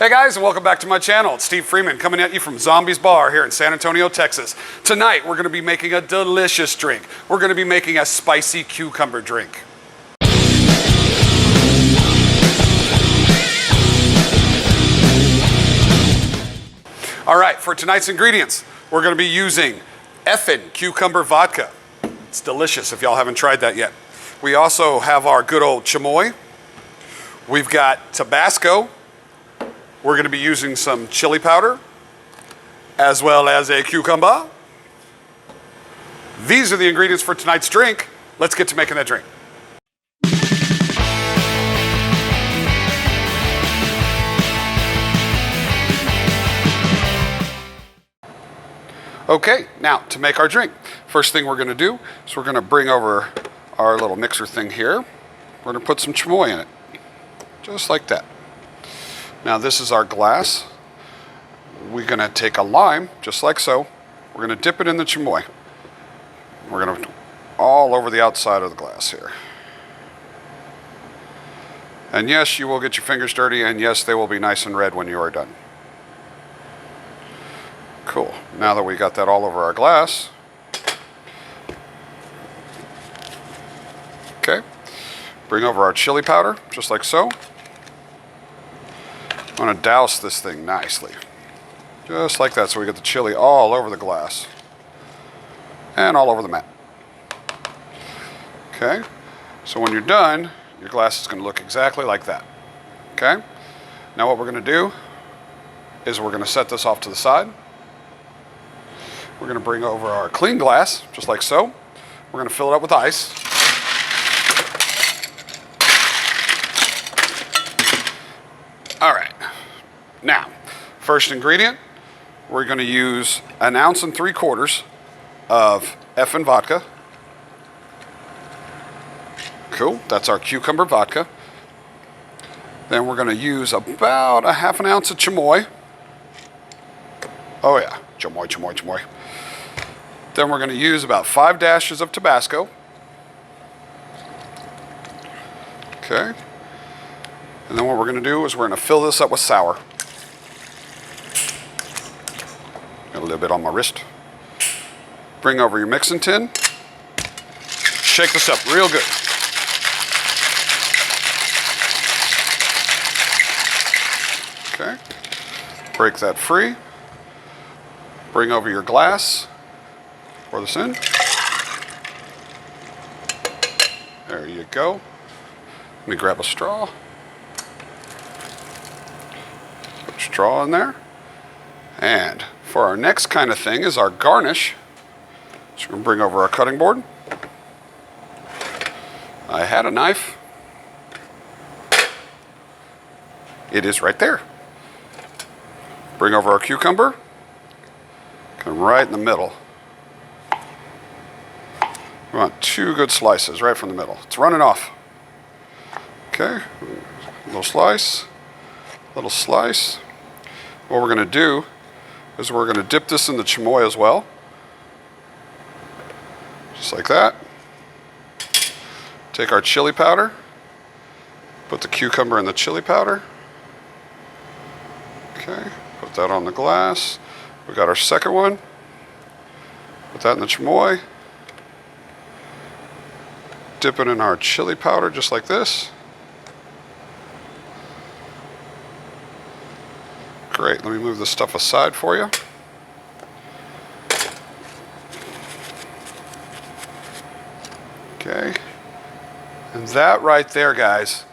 Hey guys, and welcome back to my channel. It's Steve Freeman coming at you from Zombies Bar here in San Antonio, Texas. Tonight we're going to be making a delicious drink. We're going to be making a spicy cucumber drink. All right, for tonight's ingredients, we're going to be using Effen cucumber vodka. It's delicious if y'all haven't tried that yet. We also have our good old chamoy. We've got Tabasco. We're going to be using some chili powder, as well as a cucumber. These are the ingredients for tonight's drink. Let's get to making that drink. Okay, now to make our drink. First thing we're going to do is we're going to bring over our little mixer thing here. We're going to put some chamoy in it, just like that. Now this is our glass. We're going to take a lime, just like so. We're going to dip it in the chamoy. We're going to all over the outside of the glass here. And yes, you will get your fingers dirty, and yes, they will be nice and red when you are done. Cool. Now that we got that all over our glass, okay, bring over our chili powder, just like so. I'm going to douse this thing nicely, just like that, so we get the chili all over the glass and all over the mat. Okay, so when you're done, your glass is going to look exactly like that. Okay, now what we're going to do is we're going to set this off to the side. We're going to bring over our clean glass, just like so. We're going to fill it up with ice. All right. Now, first ingredient, we're going to use 1 3/4 ounces of Effen vodka. Cool. That's our cucumber vodka. Then we're going to use about 1/2 ounce of chamoy. Oh yeah, chamoy, chamoy, chamoy. Then we're going to use about 5 dashes of Tabasco. Okay. And then what we're going to do is we're going to fill this up with sour. Got a little bit on my wrist. Bring over your mixing tin. Shake this up real good. Okay. Break that free. Bring over your glass. Pour this in. There you go. Let me grab a straw. Put a straw in there. And for our next kind of thing is our garnish. So we're going to bring over our cutting board. I had a knife. It is right there. Bring over our cucumber. Come right in the middle. We want 2 good slices right from the middle. It's running off. Okay, little slice, little slice. What we're going to do is we're going to dip this in the chamoy as well. Just like that. Take our chili powder. Put the cucumber in the chili powder. Okay, put that on the glass. We got our second one. Put that in the chamoy. Dip it in our chili powder just like this. Great, let me move this stuff aside for you. Okay, and that right there, guys,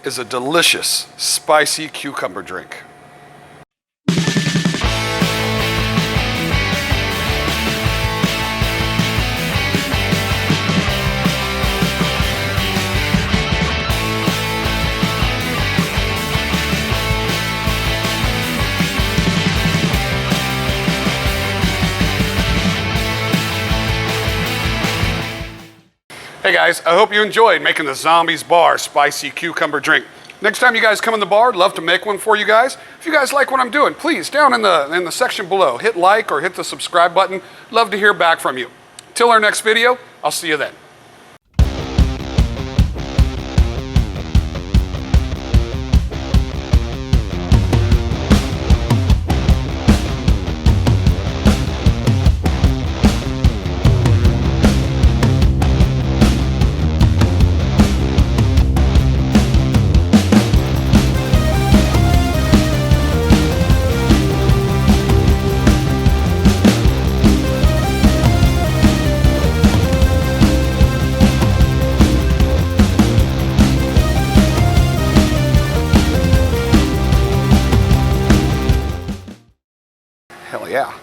is a delicious, spicy cucumber drink. Hey guys, I hope you enjoyed making the Zombies Bar spicy cucumber drink. Next time you guys come in the bar, I'd love to make one for you guys. If you guys like what I'm doing, please, down in the section below, hit like or hit the subscribe button. Love to hear back from you. Till our next video, I'll see you then. yeah.